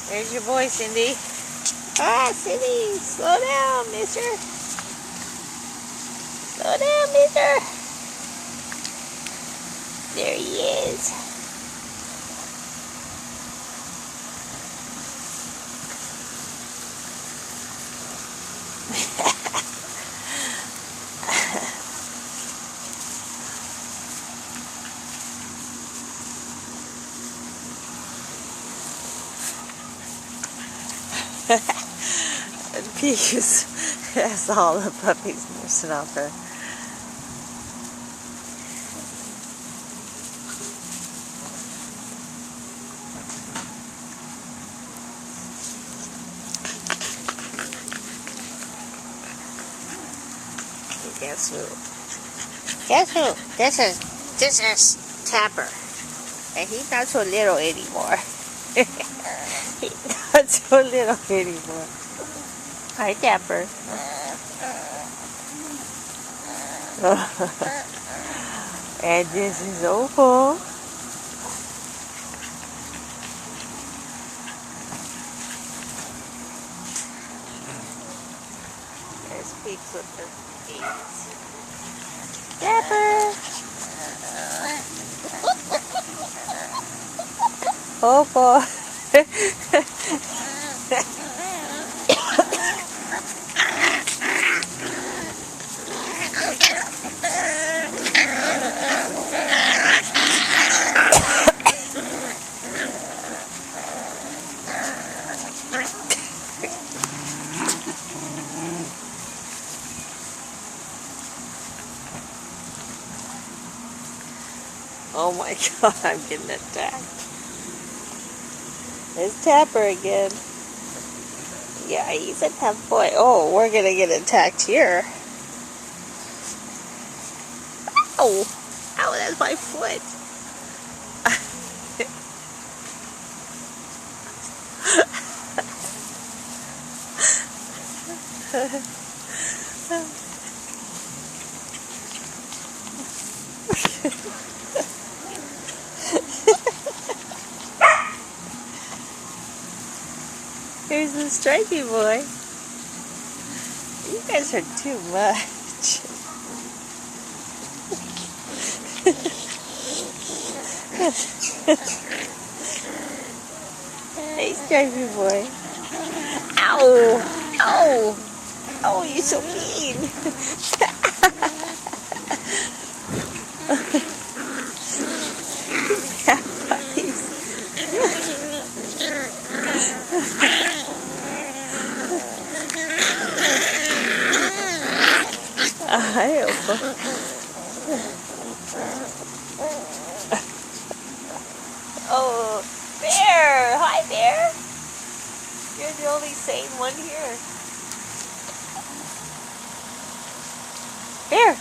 There's your boy, Cindy. Ah, Cindy, slow down, mister. Slow down, mister. There he is. Peace. That's all the puppies nursing off her. Guess who? Guess who? This is Tapper. And he's not so little anymore. He's not so little anymore. Hi, Tapper. And this is Opal. There's Peaks with her feet. Tapper. Opal. Oh my God, I'm getting attacked. There's Tapper again. Yeah, he's a tough boy. Oh, we're gonna get attacked here. Ow! Ow, that's my foot. Here's the stripey boy. You guys are too much. Hey, stripey boy. Ow! Ow! Oh, you're so mean. Hi, Opal. Oh, Bear! Hi, Bear! You're the only sane one here. Bear!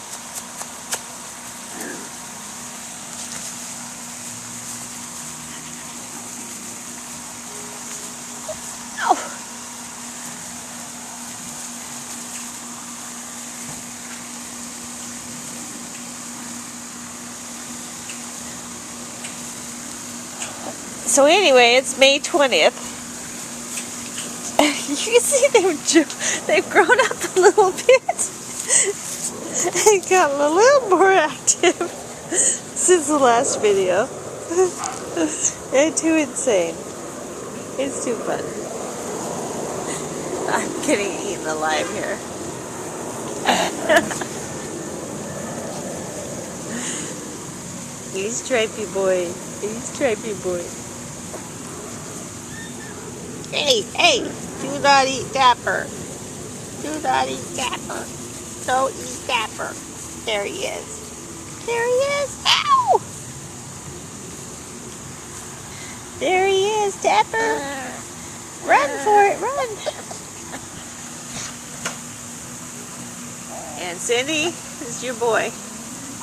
Oh! So anyway, it's May 20th. You can see they've grown up a little bit. They got a little more active since the last video. They're too insane. It's too fun. I'm getting eaten alive here. He's stripey boy. He's stripey boy. Hey, hey! Do not eat Tapper. Do not eat Tapper. Don't eat Tapper. There he is. There he is. Ow! There he is, Tapper. Run for it, run. And Cindy is your boy.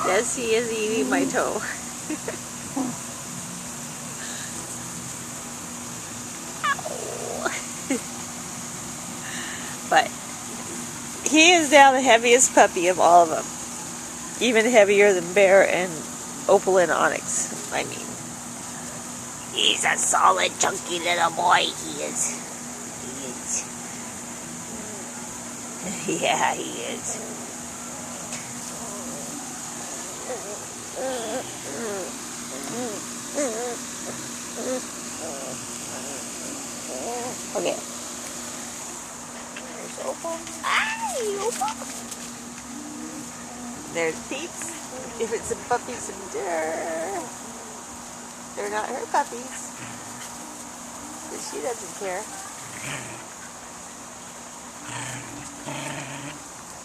Yes, he is eating my toe. But he is now the heaviest puppy of all of them. Even heavier than Bear and Opal and Onyx, I mean. He's a solid, chunky little boy. He is. He is. Yeah, he is. Okay. There's Opal. Hi, Opal. There's Peeps. Give it some puppies some dinner. They're not her puppies. But she doesn't care.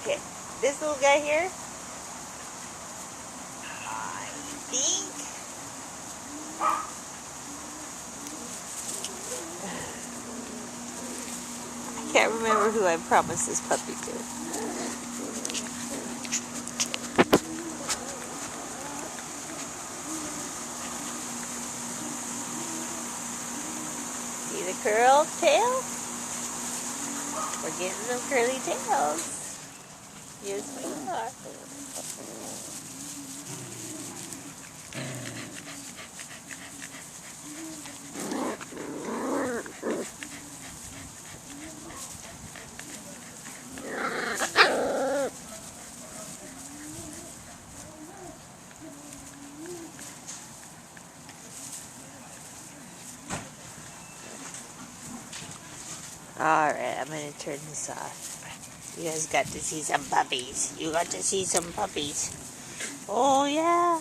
Okay. This little guy here. I think. I can't remember who I promised this puppy to. See the curled tail? We're getting them curly tails. Yes, we are. Alright, I'm going to turn this off. You guys got to see some puppies. You got to see some puppies. Oh, yeah.